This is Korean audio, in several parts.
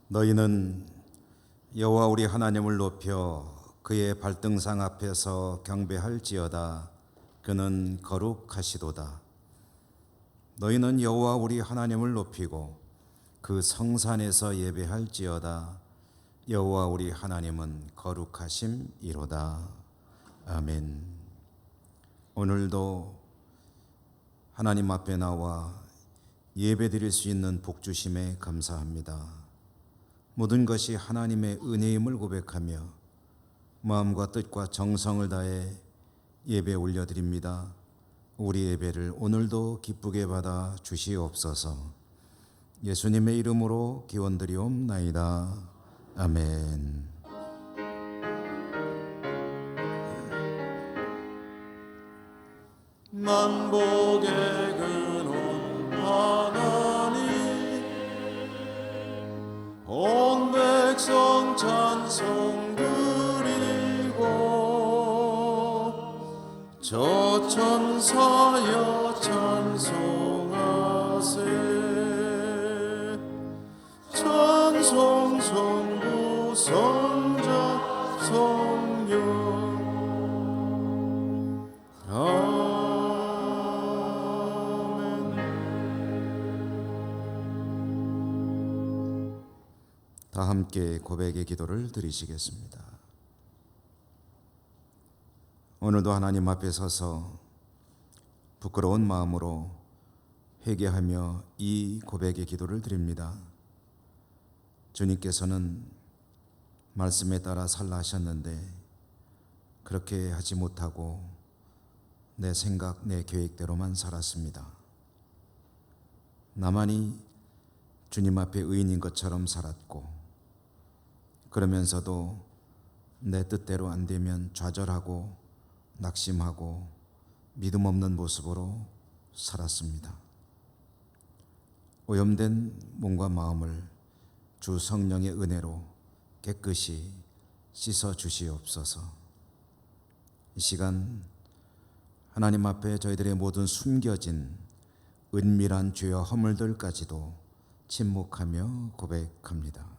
너희는 여호와 우리 하나님을 높여 그의 발등상 앞에서 경배할지어다. 그는 거룩하시도다. 너희는 여호와 우리 하나님을 높이고 그 성산에서 예배할지어다. 여호와 우리 하나님은 거룩하심이로다. 아멘. 오늘도 하나님 앞에 나와 예배드릴 수 있는 복 주심에 감사합니다. 모든 것이 하나님의 은혜임을 고백하며 마음과 뜻과 정성을 다해 예배 올려드립니다. 우리 예배를 오늘도 기쁘게 받아 주시옵소서. 예수님의 이름으로 기원드리옵나이다. 아멘. 만복의 근원 하나님, 온 백성 찬송 드리고 저 천사여 찬송하세. 찬송 성부 성자 성령 다 함께 고백의 기도를 드리시겠습니다. 오늘도 하나님 앞에 서서 부끄러운 마음으로 회개하며 이 고백의 기도를 드립니다. 주님께서는 말씀에 따라 살라 하셨는데 그렇게 하지 못하고 내 생각, 내 계획대로만 살았습니다. 나만이 주님 앞에 의인인 것처럼 살았고, 그러면서도 내 뜻대로 안 되면 좌절하고 낙심하고 믿음 없는 모습으로 살았습니다. 오염된 몸과 마음을 주 성령의 은혜로 깨끗이 씻어 주시옵소서. 이 시간 하나님 앞에 저희들의 모든 숨겨진 은밀한 죄와 허물들까지도 침묵하며 고백합니다.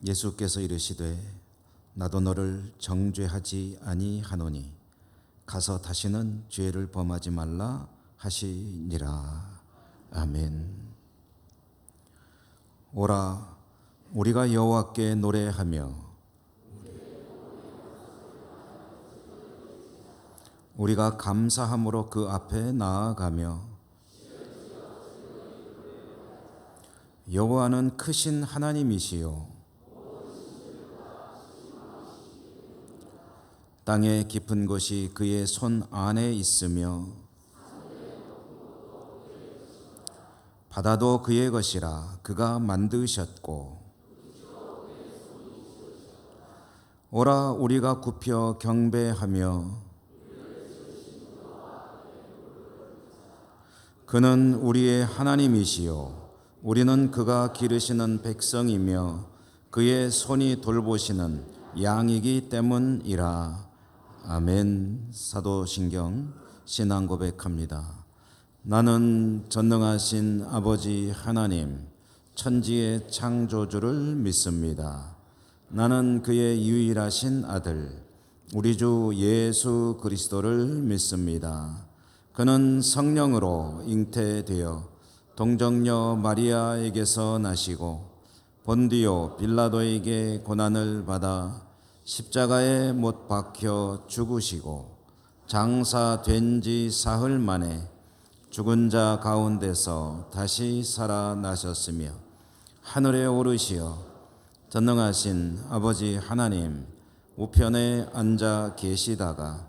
예수께서 이르시되 나도 너를 정죄하지 아니하노니 가서 다시는 죄를 범하지 말라 하시니라. 아멘. 오라 우리가 여호와께 노래하며 우리가 감사함으로 그 앞에 나아가며 여호와는 크신 하나님이시요 땅의 깊은 곳이 그의 손 안에 있으며 바다도 그의 것이라. 그가 만드셨고 오라 우리가 굽혀 경배하며 그는 우리의 하나님이시요 우리는 그가 기르시는 백성이며 그의 손이 돌보시는 양이기 때문이라. 아멘. 사도신경 신앙 고백합니다. 나는 전능하신 아버지 하나님 천지의 창조주를 믿습니다. 나는 그의 유일하신 아들 우리 주 예수 그리스도를 믿습니다. 그는 성령으로 잉태되어 동정녀 마리아에게서 나시고 본디오 빌라도에게 고난을 받아 십자가에 못 박혀 죽으시고 장사된 지 사흘 만에 죽은 자 가운데서 다시 살아나셨으며 하늘에 오르시어 전능하신 아버지 하나님 우편에 앉아 계시다가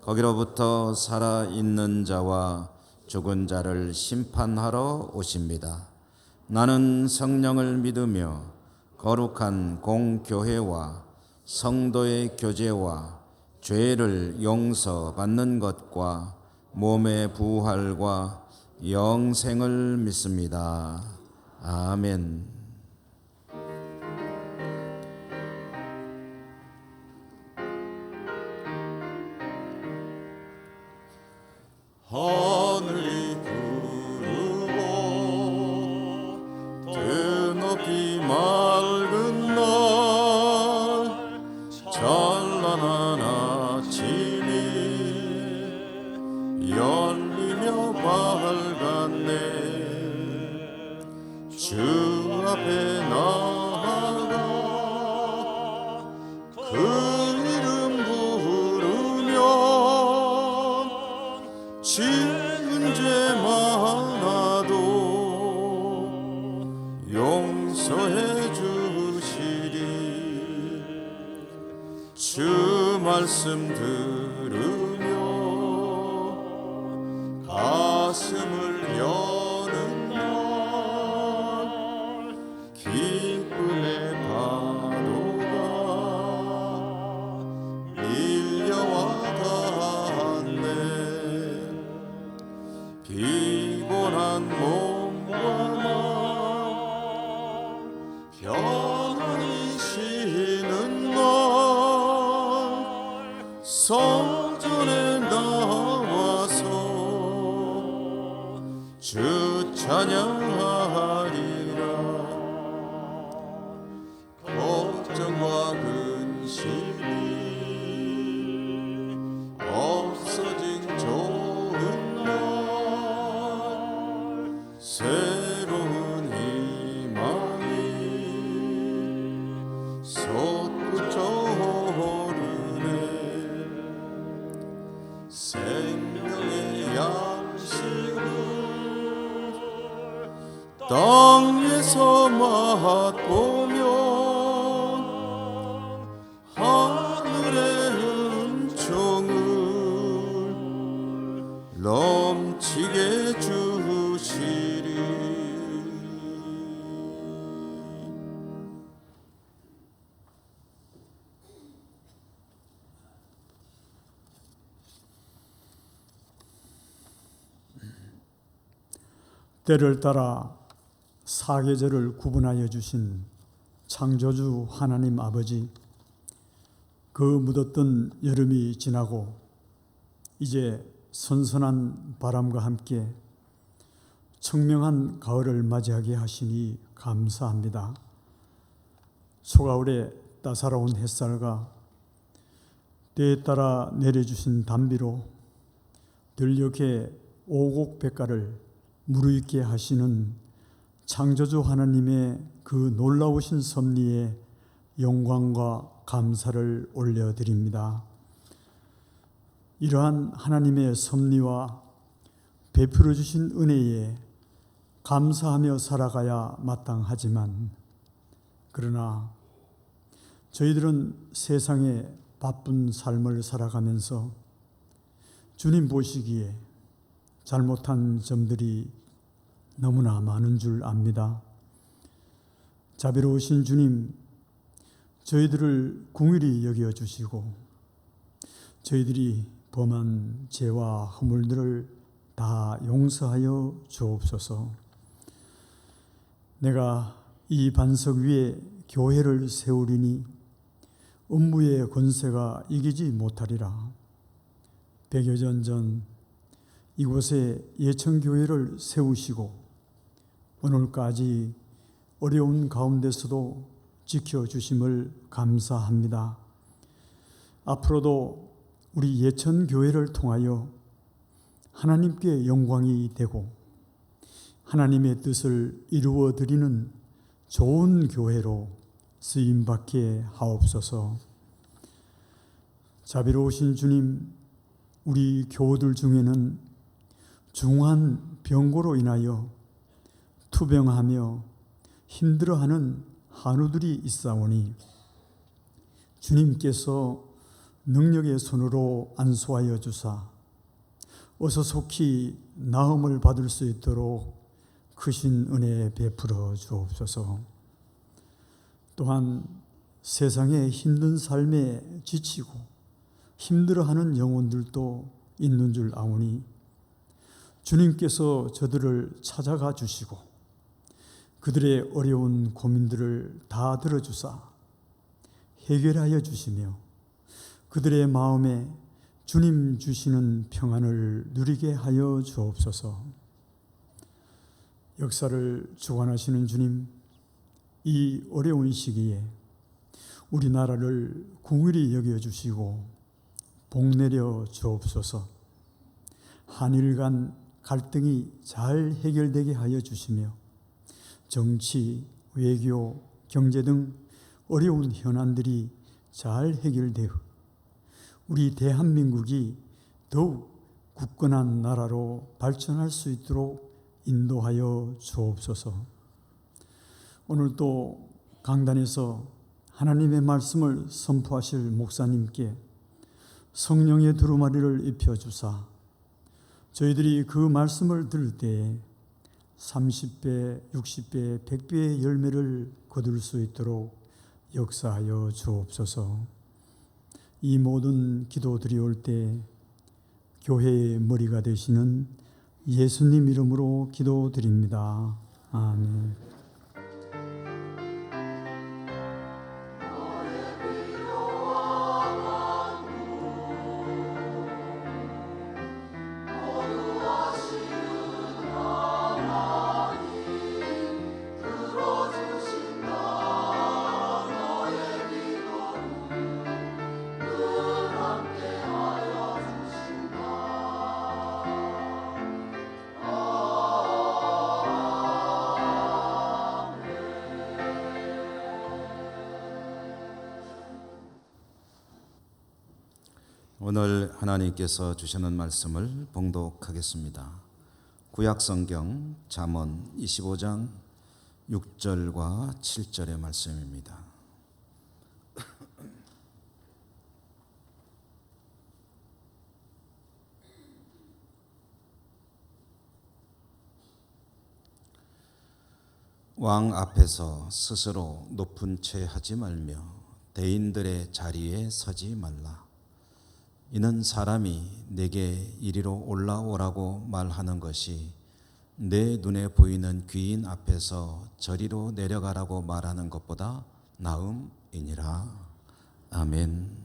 거기로부터 살아있는 자와 죽은 자를 심판하러 오십니다. 나는 성령을 믿으며 거룩한 공교회와 성도의 교제와 죄를 용서받는 것과 몸의 부활과 영생을 믿습니다. 아멘. 하늘이 푸르고 드높이 맑은 날 찬란한 아침이 열리며 밝았네. 주 앞에 나아가 그 이름 부르면 지은 죄 많아도 용서해 주시리. 주 말씀 들으며 가슴을 여는 날 기쁨의 파도가 밀려와 닿네. 피곤한 몸과 마음 편안히 쉬는 날 성전에 나와서 주 찬양하리라. 걱정과 근심이 없어진 좋은 날 새로운 희망이 솟구쳐 오르네. 생명의 양식을 땅에서 맛보면 하늘의 은총을 넘치게 주시리. 때를 따라 사계절을 구분하여 주신 창조주 하나님 아버지, 그 묻었던 여름이 지나고 이제 선선한 바람과 함께 청명한 가을을 맞이하게 하시니 감사합니다. 초가을의 따사로운 햇살과 때에 따라 내려주신 단비로 들녘의 오곡백가를 무르익게 하시는 창조주 하나님의 그 놀라우신 섭리에 영광과 감사를 올려드립니다. 이러한 하나님의 섭리와 베풀어 주신 은혜에 감사하며 살아가야 마땅하지만, 그러나 저희들은 세상에 바쁜 삶을 살아가면서 주님 보시기에 잘못한 점들이 너무나 많은 줄 압니다. 자비로우신 주님, 저희들을 긍휼히 여겨주시고 저희들이 범한 죄와 허물들을 다 용서하여 주옵소서. 내가 이 반석 위에 교회를 세우리니 음부의 권세가 이기지 못하리라. 100여 년 전 이곳에 예천교회를 세우시고 오늘까지 어려운 가운데서도 지켜주심을 감사합니다. 앞으로도 우리 예천교회를 통하여 하나님께 영광이 되고 하나님의 뜻을 이루어 드리는 좋은 교회로 쓰임받게 하옵소서. 자비로우신 주님, 우리 교우들 중에는 중한 병고로 인하여 투병하며 힘들어하는 한우들이 있사오니 주님께서 능력의 손으로 안수하여 주사 어서 속히 나음을 받을 수 있도록 크신 은혜 베풀어 주옵소서. 또한 세상의 힘든 삶에 지치고 힘들어하는 영혼들도 있는 줄 아오니 주님께서 저들을 찾아가 주시고 그들의 어려운 고민들을 다 들어주사 해결하여 주시며 그들의 마음에 주님 주시는 평안을 누리게 하여 주옵소서. 역사를 주관하시는 주님, 이 어려운 시기에 우리나라를 긍휼히 여겨주시고 복내려 주옵소서. 한일 간 갈등이 잘 해결되게 하여 주시며 정치, 외교, 경제 등 어려운 현안들이 잘 해결되어 우리 대한민국이 더욱 굳건한 나라로 발전할 수 있도록 인도하여 주옵소서. 오늘 또 강단에서 하나님의 말씀을 선포하실 목사님께 성령의 두루마리를 입혀주사 저희들이 그 말씀을 들을 때에 30배, 60배, 100배의 열매를 거둘 수 있도록 역사하여 주옵소서. 이 모든 기도 드리올 때 교회의 머리가 되시는 예수님 이름으로 기도드립니다. 아멘. 오늘 하나님께서 주시는 말씀을 봉독하겠습니다. 구약성경 잠언 25장 6절과 7절의 말씀입니다. 왕 앞에서 스스로 높은 채 하지 말며 대인들의 자리에 서지 말라. 이는 사람이 내게 이리로 올라오라고 말하는 것이 내 눈에 보이는 귀인 앞에서 저리로 내려가라고 말하는 것보다 나음이니라. 아멘.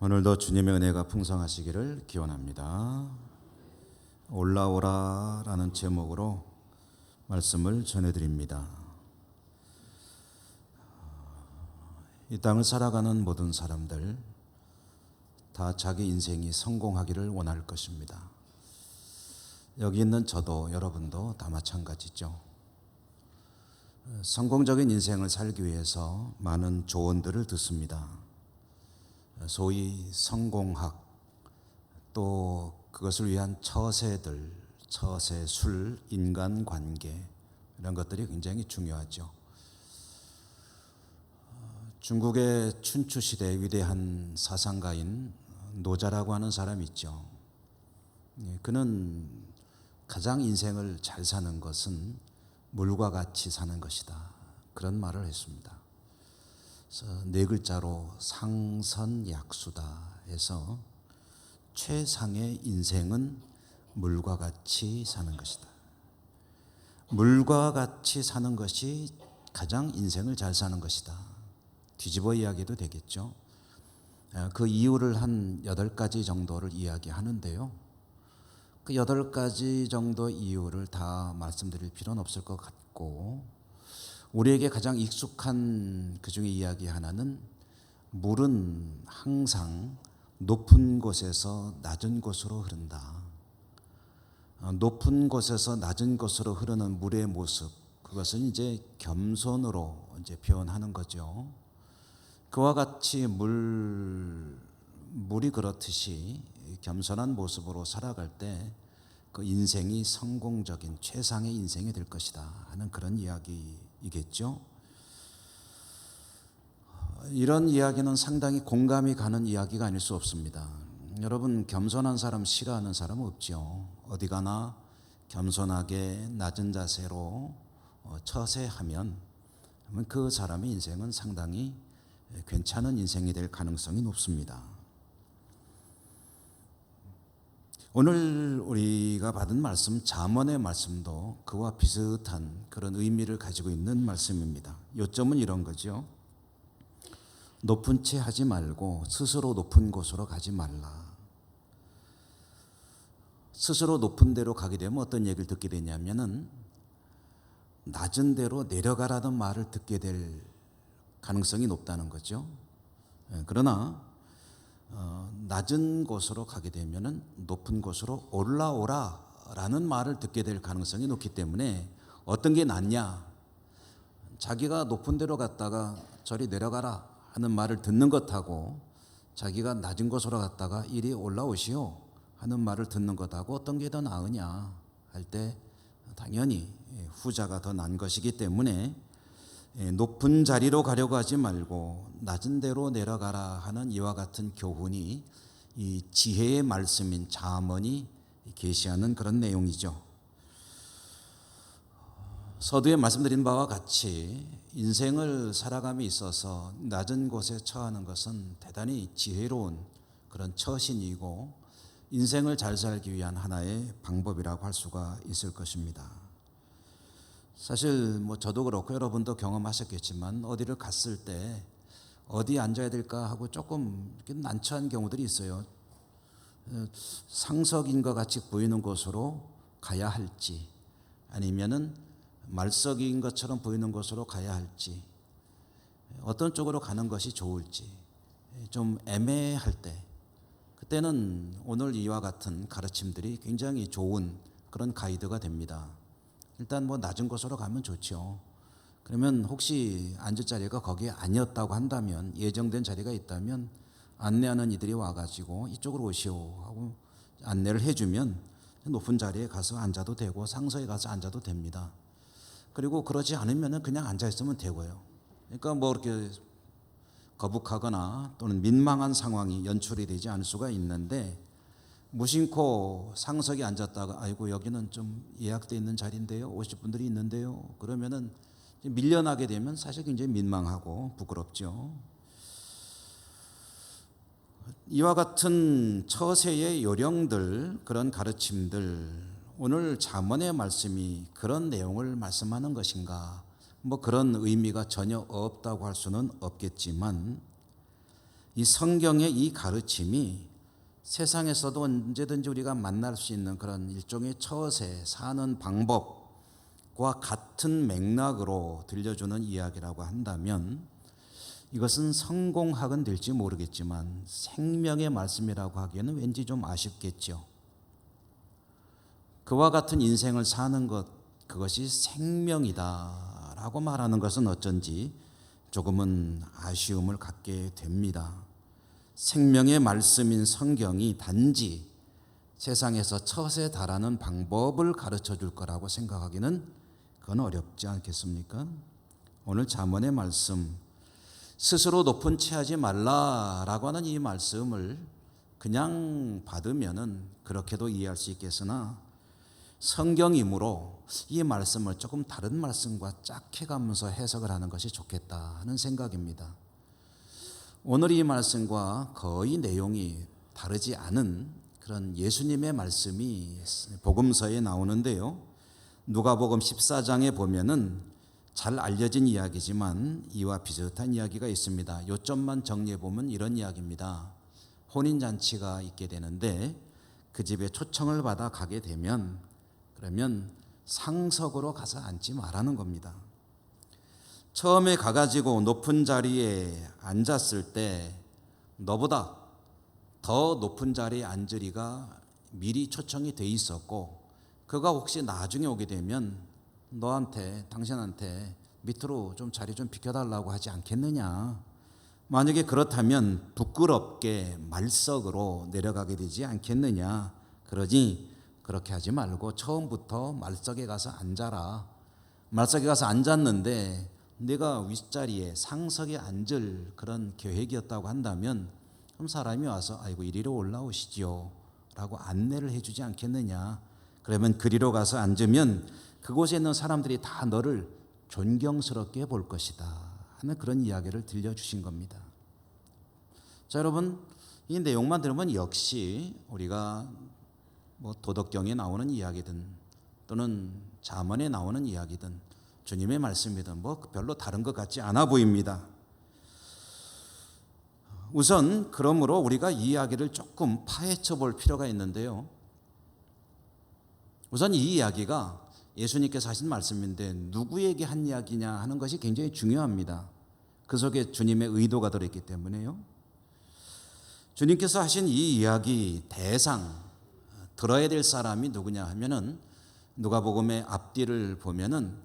오늘도 주님의 은혜가 풍성하시기를 기원합니다. 올라오라라는 제목으로 말씀을 전해드립니다. 이 땅을 살아가는 모든 사람들 다 자기 인생이 성공하기를 원할 것입니다. 여기 있는 저도 여러분도 다 마찬가지죠. 성공적인 인생을 살기 위해서 많은 조언들을 듣습니다. 소위 성공학, 또 그것을 위한 처세들, 처세술, 인간관계 이런 것들이 굉장히 중요하죠. 중국의 춘추시대의 위대한 사상가인 노자라고 하는 사람이 있죠. 그는 가장 인생을 잘 사는 것은 물과 같이 사는 것이다, 그런 말을 했습니다. 그래서 네 글자로 상선약수다 해서 최상의 인생은 물과 같이 사는 것이다. 물과 같이 사는 것이 가장 인생을 잘 사는 것이다. 뒤집어 이야기도 되겠죠. 그 이유를 한 8가지 정도를 이야기하는데요. 그 8가지 정도 이유를 다 말씀드릴 필요는 없을 것 같고, 우리에게 가장 익숙한 그 중에 이야기 하나는 물은 항상 높은 곳에서 낮은 곳으로 흐른다. 높은 곳에서 낮은 곳으로 흐르는 물의 모습, 그것은 이제 겸손으로 이제 표현하는 거죠. 그와 같이 물이 그렇듯이 겸손한 모습으로 살아갈 때 그 인생이 성공적인 최상의 인생이 될 것이다 하는 그런 이야기이겠죠. 이런 이야기는 상당히 공감이 가는 이야기가 아닐 수 없습니다. 여러분, 겸손한 사람 싫어하는 사람은 없죠. 어디 가나 겸손하게 낮은 자세로 처세하면 그 사람의 인생은 상당히 괜찮은 인생이 될 가능성이 높습니다. 오늘 우리가 받은 말씀, 잠언의 말씀도 그와 비슷한 그런 의미를 가지고 있는 말씀입니다. 요점은 이런 거죠. 높은 채 하지 말고 스스로 높은 곳으로 가지 말라. 스스로 높은 데로 가게 되면 어떤 얘기를 듣게 되냐면은 낮은 데로 내려가라는 말을 듣게 될 가능성이 높다는 거죠. 그러나 낮은 곳으로 가게 되면은 높은 곳으로 올라오라라는 말을 듣게 될 가능성이 높기 때문에 어떤 게 낫냐? 자기가 높은 데로 갔다가 저리 내려가라 하는 말을 듣는 것하고 자기가 낮은 곳으로 갔다가 이리 올라오시오 하는 말을 듣는 것하고 어떤 게 더 나으냐 할 때 당연히 후자가 더 나은 것이기 때문에 높은 자리로 가려고 하지 말고 낮은 데로 내려가라 하는 이와 같은 교훈이 이 지혜의 말씀인 잠언이 계시하는 그런 내용이죠. 서두에 말씀드린 바와 같이 인생을 살아감에 있어서 낮은 곳에 처하는 것은 대단히 지혜로운 그런 처신이고 인생을 잘 살기 위한 하나의 방법이라고 할 수가 있을 것입니다. 사실 저도 그렇고 여러분도 경험하셨겠지만 어디를 갔을 때 어디 앉아야 될까 하고 조금 난처한 경우들이 있어요. 상석인 것 같이 보이는 곳으로 가야 할지 아니면은 말석인 것처럼 보이는 곳으로 가야 할지 어떤 쪽으로 가는 것이 좋을지 좀 애매할 때, 그때는 오늘 이와 같은 가르침들이 굉장히 좋은 그런 가이드가 됩니다. 일단 낮은 곳으로 가면 좋죠. 그러면 혹시 앉을 자리가 거기에 아니었다고 한다면, 예정된 자리가 있다면 안내하는 이들이 와가지고 이쪽으로 오시오 하고 안내를 해주면 높은 자리에 가서 앉아도 되고 상석에 가서 앉아도 됩니다. 그리고 그러지 않으면 그냥 앉아있으면 되고요. 그러니까 이렇게 거북하거나 또는 민망한 상황이 연출이 되지 않을 수가 있는데, 무심코 상석에 앉았다가 아이고 여기는 좀 예약되어 있는 자리인데요, 오실 분들이 있는데요, 그러면은 밀려나게 되면 사실 굉장히 민망하고 부끄럽죠. 이와 같은 처세의 요령들, 그런 가르침들, 오늘 잠언의 말씀이 그런 내용을 말씀하는 것인가? 그런 의미가 전혀 없다고 할 수는 없겠지만, 이 성경의 이 가르침이 세상에서도 언제든지 우리가 만날 수 있는 그런 일종의 처세, 사는 방법과 같은 맥락으로 들려주는 이야기라고 한다면 이것은 성공학은 될지 모르겠지만 생명의 말씀이라고 하기에는 왠지 좀 아쉽겠죠. 그와 같은 인생을 사는 것, 그것이 생명이다라고 말하는 것은 어쩐지 조금은 아쉬움을 갖게 됩니다. 생명의 말씀인 성경이 단지 세상에서 처세에 달하는 방법을 가르쳐 줄 거라고 생각하기는 그건 어렵지 않겠습니까? 오늘 잠언의 말씀, 스스로 높은 체하지 말라라고 하는 이 말씀을 그냥 받으면은 그렇게도 이해할 수 있겠으나 성경이므로 이 말씀을 조금 다른 말씀과 짝해가면서 해석을 하는 것이 좋겠다 하는 생각입니다. 오늘 이 말씀과 거의 내용이 다르지 않은 그런 예수님의 말씀이 복음서에 나오는데요. 누가복음 14장에 보면은 잘 알려진 이야기지만 이와 비슷한 이야기가 있습니다. 요점만 정리해 보면 이런 이야기입니다. 혼인잔치가 있게 되는데 그 집에 초청을 받아 가게 되면 그러면 상석으로 가서 앉지 말라는 겁니다. 처음에 가가지고 높은 자리에 앉았을 때 너보다 더 높은 자리에 앉으리가 미리 초청이 돼 있었고 그가 혹시 나중에 오게 되면 너한테 당신한테 밑으로 좀 자리 좀 비켜달라고 하지 않겠느냐. 만약에 그렇다면 부끄럽게 말석으로 내려가게 되지 않겠느냐. 그러지 그렇게 하지 말고 처음부터 말석에 가서 앉아라. 말석에 가서 앉았는데 내가 윗자리에 상석에 앉을 그런 계획이었다고 한다면 그럼 사람이 와서 아이고 이리로 올라오시지요 라고 안내를 해주지 않겠느냐. 그러면 그리로 가서 앉으면 그곳에 있는 사람들이 다 너를 존경스럽게 볼 것이다 하는 그런 이야기를 들려주신 겁니다. 자, 여러분 이 내용만 들으면 역시 우리가 뭐 도덕경에 나오는 이야기든 또는 잠언에 나오는 이야기든 주님의 말씀이든 뭐 별로 다른 것 같지 않아 보입니다. 우선 그러므로 우리가 이 이야기를 조금 파헤쳐 볼 필요가 있는데요. 우선 이 이야기가 예수님께서 하신 말씀인데 누구에게 한 이야기냐 하는 것이 굉장히 중요합니다. 그 속에 주님의 의도가 들어있기 때문에요. 주님께서 하신 이 이야기 대상 들어야 될 사람이 누구냐 하면은 누가복음의 앞뒤를 보면은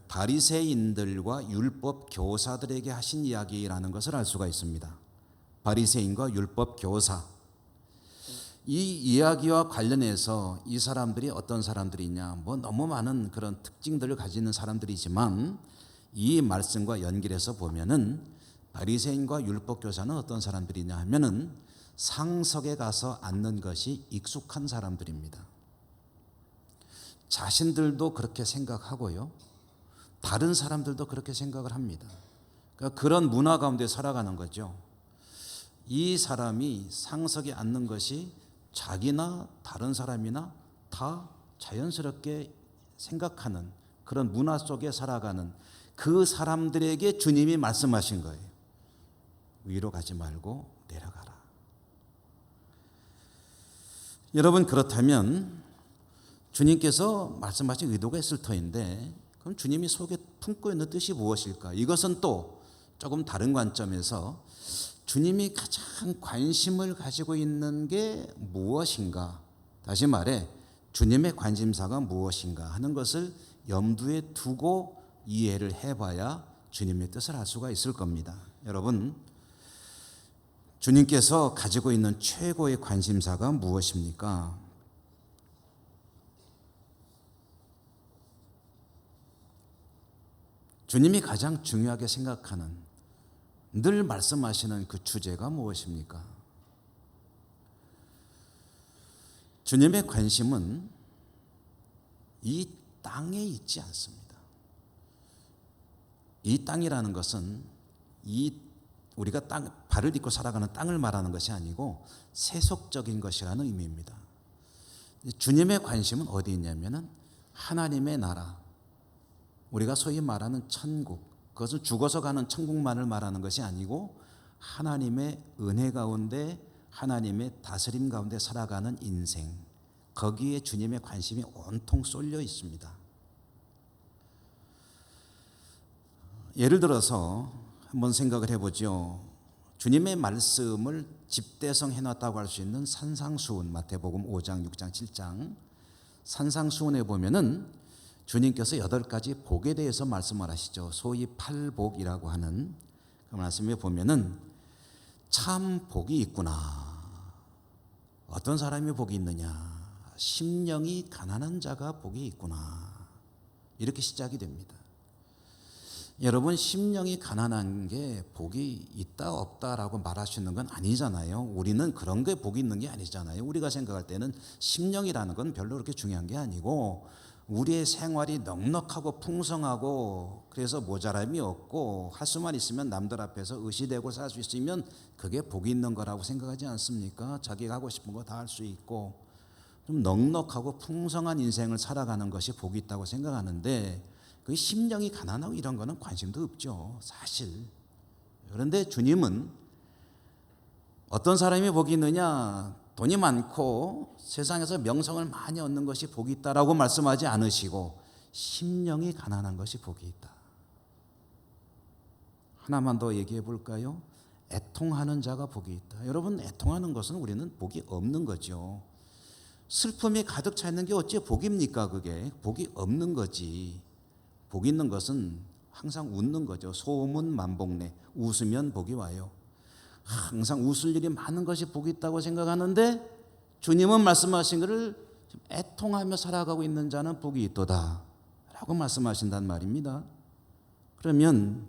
바리새인들과 율법 교사들에게 하신 이야기라는 것을 알 수가 있습니다. 바리새인과 율법 교사. 이 이야기와 관련해서 이 사람들이 어떤 사람들이냐, 뭐 너무 많은 그런 특징들을 가지는 사람들이지만 이 말씀과 연결해서 보면은 바리새인과 율법 교사는 어떤 사람들이냐 하면은 상석에 가서 앉는 것이 익숙한 사람들입니다. 자신들도 그렇게 생각하고요. 다른 사람들도 그렇게 생각을 합니다. 그러니까 그런 문화 가운데 살아가는 거죠. 이 사람이 상석에 앉는 것이 자기나 다른 사람이나 다 자연스럽게 생각하는 그런 문화 속에 살아가는 그 사람들에게 주님이 말씀하신 거예요. 위로 가지 말고 내려가라. 여러분 그렇다면 주님께서 말씀하신 의도가 있을 터인데 그럼 주님이 속에 품고 있는 뜻이 무엇일까? 이것은 또 조금 다른 관점에서 주님이 가장 관심을 가지고 있는 게 무엇인가? 다시 말해 주님의 관심사가 무엇인가 하는 것을 염두에 두고 이해를 해봐야 주님의 뜻을 알 수가 있을 겁니다. 여러분 주님께서 가지고 있는 최고의 관심사가 무엇입니까? 주님이 가장 중요하게 생각하는 늘 말씀하시는 그 주제가 무엇입니까? 주님의 관심은 이 땅에 있지 않습니다. 이 땅이라는 것은 우리가 발을 딛고 살아가는 땅을 말하는 것이 아니고 세속적인 것이라는 의미입니다. 주님의 관심은 어디 있냐면은 하나님의 나라, 우리가 소위 말하는 천국, 그것은 죽어서 가는 천국만을 말하는 것이 아니고 하나님의 은혜 가운데 하나님의 다스림 가운데 살아가는 인생, 거기에 주님의 관심이 온통 쏠려 있습니다. 예를 들어서 한번 생각을 해보죠. 주님의 말씀을 집대성 해놨다고 할 수 있는 산상수훈, 마태복음 5장, 6장, 7장 산상수훈에 보면은 주님께서 8가지 복에 대해서 말씀을 하시죠. 소위 팔복이라고 하는 그 말씀에 보면은 참 복이 있구나. 어떤 사람이 복이 있느냐? 심령이 가난한 자가 복이 있구나. 이렇게 시작이 됩니다. 여러분, 심령이 가난한 게 복이 있다 없다라고 말할 수 있는 건 아니잖아요. 우리는 그런 게 복이 있는 게 아니잖아요. 우리가 생각할 때는 심령이라는 건 별로 그렇게 중요한 게 아니고, 우리의 생활이 넉넉하고 풍성하고 그래서 모자람이 없고 할 수만 있으면 남들 앞에서 의시되고 살 수 있으면 그게 복이 있는 거라고 생각하지 않습니까? 자기가 하고 싶은 거 다 할 수 있고 좀 넉넉하고 풍성한 인생을 살아가는 것이 복이 있다고 생각하는데, 그 심령이 가난하고 이런 거는 관심도 없죠, 사실. 그런데 주님은 어떤 사람이 복이 있느냐, 돈이 많고 세상에서 명성을 많이 얻는 것이 복이 있다라고 말씀하지 않으시고 심령이 가난한 것이 복이 있다. 하나만 더 얘기해 볼까요? 애통하는 자가 복이 있다. 여러분, 애통하는 것은 우리는 복이 없는 거죠. 슬픔이 가득 차 있는 게 어찌 복입니까? 그게 복이 없는 거지. 복 있는 것은 항상 웃는 거죠. 소문 만복내, 웃으면 복이 와요. 항상 웃을 일이 많은 것이 복이 있다고 생각하는데, 주님은 말씀하신 것을 애통하며 살아가고 있는 자는 복이 있도다 라고 말씀하신단 말입니다. 그러면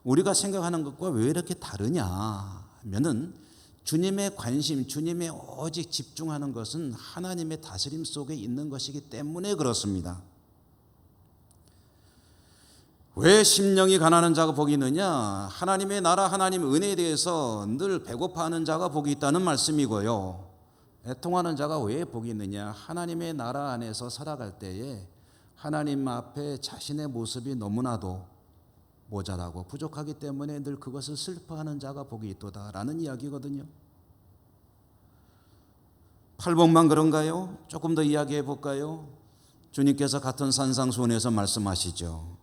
우리가 생각하는 것과 왜 이렇게 다르냐 하면은, 주님의 관심, 주님의 오직 집중하는 것은 하나님의 다스림 속에 있는 것이기 때문에 그렇습니다. 왜 심령이 가난한 자가 복이 있느냐? 하나님의 나라, 하나님의 은혜에 대해서 늘 배고파하는 자가 복이 있다는 말씀이고요. 애통하는 자가 왜 복이 있느냐? 하나님의 나라 안에서 살아갈 때에 하나님 앞에 자신의 모습이 너무나도 모자라고 부족하기 때문에 늘 그것을 슬퍼하는 자가 복이 있도다라는 이야기거든요. 팔복만 그런가요? 조금 더 이야기해 볼까요? 주님께서 같은 산상수훈에서 말씀하시죠.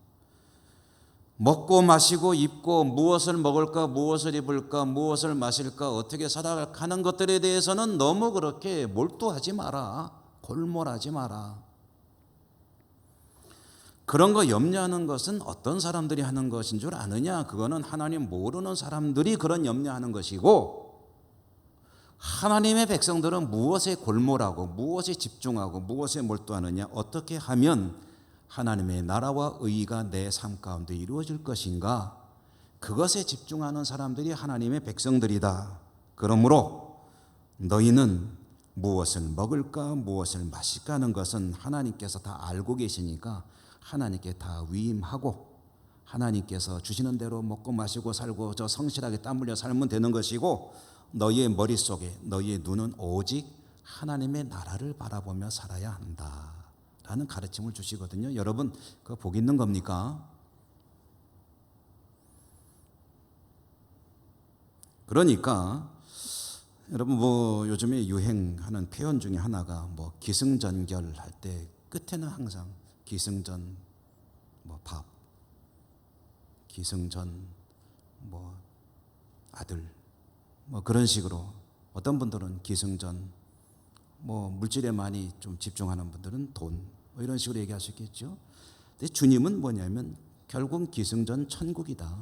먹고 마시고 입고 무엇을 먹을까, 무엇을 입을까, 무엇을 마실까, 어떻게 살아갈까 하는 것들에 대해서는 너무 그렇게 몰두하지 마라. 골몰하지 마라. 그런 거 염려하는 것은 어떤 사람들이 하는 것인 줄 아느냐? 그거는 하나님 모르는 사람들이 그런 염려하는 것이고, 하나님의 백성들은 무엇에 골몰하고 무엇에 집중하고 무엇에 몰두하느냐? 어떻게 하면 하나님의 나라와 의가 내 삶 가운데 이루어질 것인가? 그것에 집중하는 사람들이 하나님의 백성들이다. 그러므로 너희는 무엇을 먹을까, 무엇을 마실까 하는 것은 하나님께서 다 알고 계시니까 하나님께 다 위임하고 하나님께서 주시는 대로 먹고 마시고 살고 저 성실하게 땀 흘려 살면 되는 것이고, 너희의 머릿속에, 너희의 눈은 오직 하나님의 나라를 바라보며 살아야 한다 라는 가르침을 주시거든요. 여러분, 그거 복 있는 겁니까? 그러니까 여러분, 뭐 요즘에 유행하는 표현 중에 하나가 뭐 기승전결 할 때 끝에는 항상 기승전 뭐 밥, 기승전 뭐 아들, 뭐 그런 식으로, 어떤 분들은 기승전 뭐 물질에 많이 좀 집중하는 분들은 돈, 뭐 이런 식으로 얘기할 수 있겠죠. 근데 주님은 뭐냐면 결국 기승전 천국이다.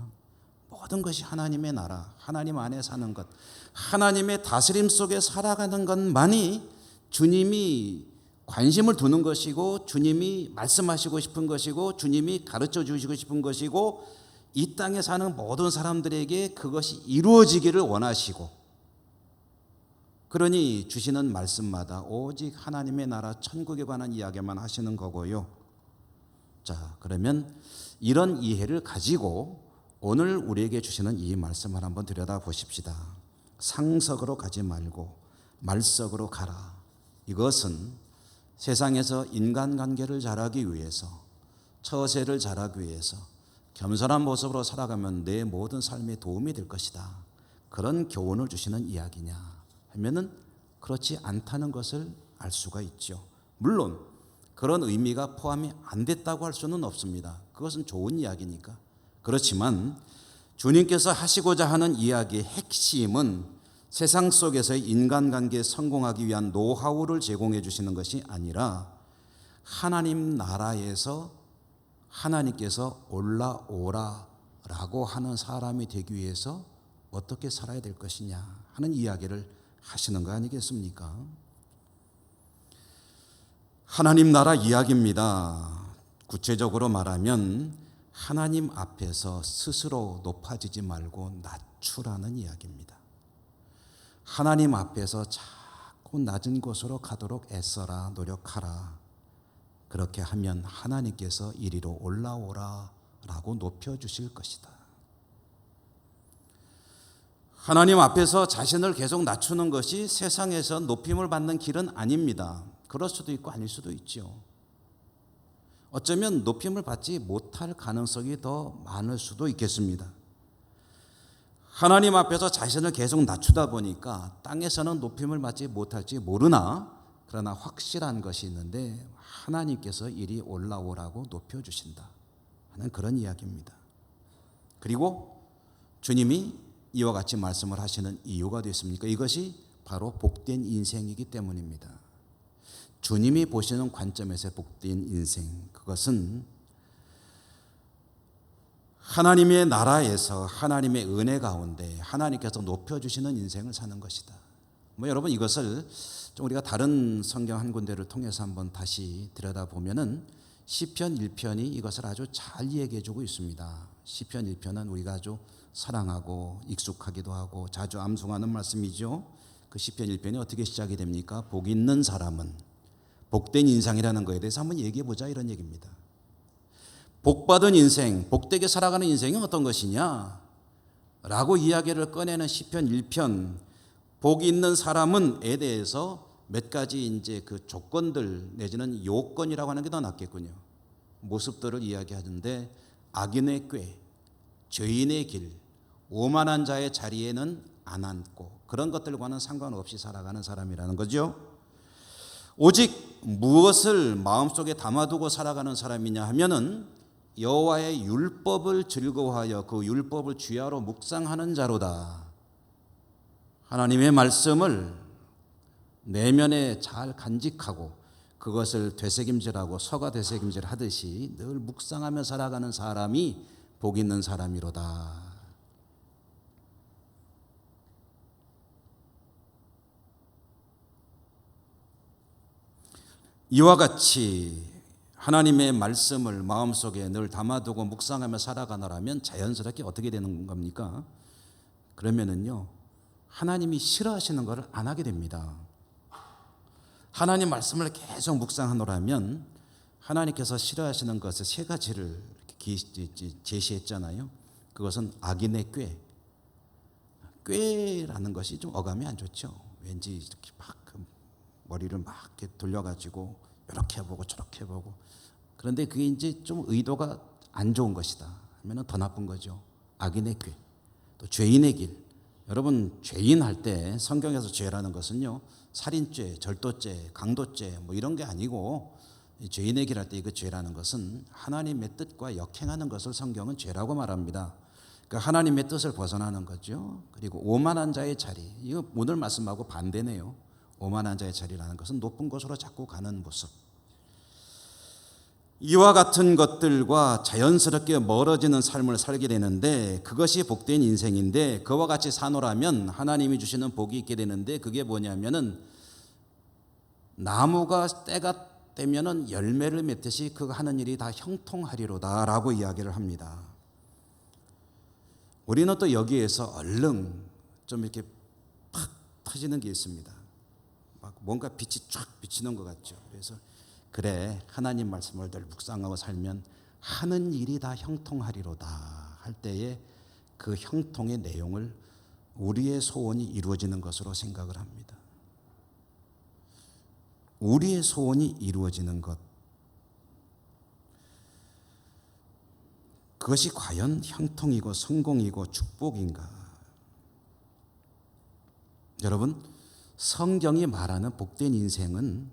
모든 것이 하나님의 나라, 하나님 안에 사는 것, 하나님의 다스림 속에 살아가는 것만이 주님이 관심을 두는 것이고, 주님이 말씀하시고 싶은 것이고, 주님이 가르쳐 주시고 싶은 것이고, 이 땅에 사는 모든 사람들에게 그것이 이루어지기를 원하시고, 그러니 주시는 말씀마다 오직 하나님의 나라 천국에 관한 이야기만 하시는 거고요. 자, 그러면 이런 이해를 가지고 오늘 우리에게 주시는 이 말씀을 한번 들여다보십시다. 상석으로 가지 말고 말석으로 가라. 이것은 세상에서 인간관계를 잘하기 위해서, 처세를 잘하기 위해서 겸손한 모습으로 살아가면 내 모든 삶에 도움이 될 것이다. 그런 교훈을 주시는 이야기냐 하면은 그렇지 않다는 것을 알 수가 있죠. 물론 그런 의미가 포함이 안 됐다고 할 수는 없습니다. 그것은 좋은 이야기니까. 그렇지만 주님께서 하시고자 하는 이야기의 핵심은 세상 속에서의 인간관계에 성공하기 위한 노하우를 제공해 주시는 것이 아니라 하나님 나라에서 하나님께서 올라오라라고 하는 사람이 되기 위해서 어떻게 살아야 될 것이냐 하는 이야기를 하시는 거 아니겠습니까? 하나님 나라 이야기입니다. 구체적으로 말하면 하나님 앞에서 스스로 높아지지 말고 낮추라는 이야기입니다. 하나님 앞에서 자꾸 낮은 곳으로 가도록 애써라, 노력하라. 그렇게 하면 하나님께서 이리로 올라오라 라고 높여주실 것이다. 하나님 앞에서 자신을 계속 낮추는 것이 세상에서 높임을 받는 길은 아닙니다. 그럴 수도 있고 아닐 수도 있죠. 어쩌면 높임을 받지 못할 가능성이 더 많을 수도 있겠습니다. 하나님 앞에서 자신을 계속 낮추다 보니까 땅에서는 높임을 받지 못할지 모르나 그러나 확실한 것이 있는데 하나님께서 이리 올라오라고 높여주신다 하는 그런 이야기입니다. 그리고 주님이 이와 같이 말씀을 하시는 이유가 됐습니까? 이것이 바로 복된 인생이기 때문입니다. 주님이 보시는 관점에서 복된 인생, 그것은 하나님의 나라에서 하나님의 은혜 가운데 하나님께서 높여주시는 인생을 사는 것이다. 여러분 이것을 좀 우리가 다른 성경 한 군데를 통해서 한번 다시 들여다보면은 시편 1편이 이것을 아주 잘 얘기해주고 있습니다. 시편 1편은 우리가 아주 사랑하고 익숙하기도 하고 자주 암송하는 말씀이죠. 그 시편 1편이 어떻게 시작이 됩니까? 복 있는 사람은, 복된 인상이라는 것에 대해서 한번 얘기해 보자 이런 얘기입니다. 복받은 인생, 복되게 살아가는 인생이 어떤 것이냐 라고 이야기를 꺼내는 시편 1편, 복 있는 사람은에 대해서 몇 가지 이제 그 조건들 내지는 요건이라고 하는 게 더 낫겠군요. 모습들을 이야기하는데 악인의 꾀, 죄인의 길, 오만한 자의 자리에는 안 앉고 그런 것들과는 상관없이 살아가는 사람이라는 거죠. 오직 무엇을 마음속에 담아두고 살아가는 사람이냐 하면은 여호와의 율법을 즐거워하여 그 율법을 주야로 묵상하는 자로다. 하나님의 말씀을 내면에 잘 간직하고 그것을 되새김질하고 서가 되새김질 하듯이 늘 묵상하며 살아가는 사람이 복 있는 사람이로다. 이와 같이 하나님의 말씀을 마음속에 늘 담아두고 묵상하며 살아가느라면 자연스럽게 어떻게 되는 겁니까? 그러면은요, 하나님이 싫어하시는 것을 안 하게 됩니다. 하나님 말씀을 계속 묵상하노라면 하나님께서 싫어하시는 것을 세 가지를 제시했잖아요. 그것은 악인의 꾀라는 것이 좀 어감이 안 좋죠. 왠지 이렇게 막 머리를 막 이렇게 돌려가지고 이렇게 해보고 저렇게 해보고, 그런데 그게 이제 좀 의도가 안 좋은 것이다 하면은 더 나쁜 거죠. 악인의 꾀, 또 죄인의 길. 여러분 죄인 할 때 성경에서 죄라는 것은요 살인죄, 절도죄, 강도죄 뭐 이런 게 아니고 죄인의 길 할 때 그 죄라는 것은 하나님의 뜻과 역행하는 것을 성경은 죄라고 말합니다. 그러니까 하나님의 뜻을 벗어나는 거죠. 그리고 오만한 자의 자리, 이거 오늘 말씀하고 반대네요. 오만한 자의 자리라는 것은 높은 곳으로 자꾸 가는 모습. 이와 같은 것들과 자연스럽게 멀어지는 삶을 살게 되는데 그것이 복된 인생인데, 그와 같이 사노라면 하나님이 주시는 복이 있게 되는데, 그게 뭐냐면은 나무가 때가 되면은 열매를 맺듯이 그 하는 일이 다 형통하리로다라고 이야기를 합니다. 우리는 또 여기에서 얼른 좀 이렇게 팍 터지는 게 있습니다. 막 뭔가 빛이 쫙 비치는 것 같죠. 그래서 그래, 하나님 말씀을 늘 묵상하고 살면 하는 일이 다 형통하리로다 할 때에 그 형통의 내용을 우리의 소원이 이루어지는 것으로 생각을 합니다. 우리의 소원이 이루어지는 것, 그것이 과연 형통이고 성공이고 축복인가? 여러분, 성경이 말하는 복된 인생은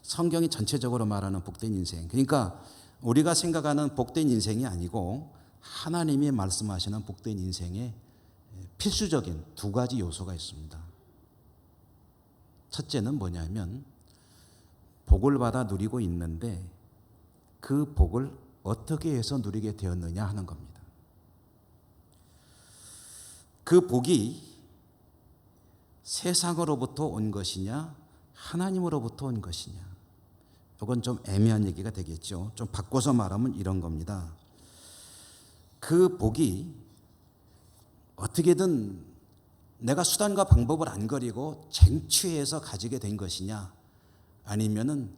성경이 전체적으로 말하는 복된 인생, 그러니까 우리가 생각하는 복된 인생이 아니고 하나님이 말씀하시는 복된 인생에 필수적인 두 가지 요소가 있습니다. 첫째는 뭐냐면 복을 받아 누리고 있는데 그 복을 어떻게 해서 누리게 되었느냐 하는 겁니다. 그 복이 세상으로부터 온 것이냐 하나님으로부터 온 것이냐, 이건 좀 애매한 얘기가 되겠죠. 좀 바꿔서 말하면 이런 겁니다. 그 복이 어떻게든 내가 수단과 방법을 안 거리고 쟁취해서 가지게 된 것이냐, 아니면은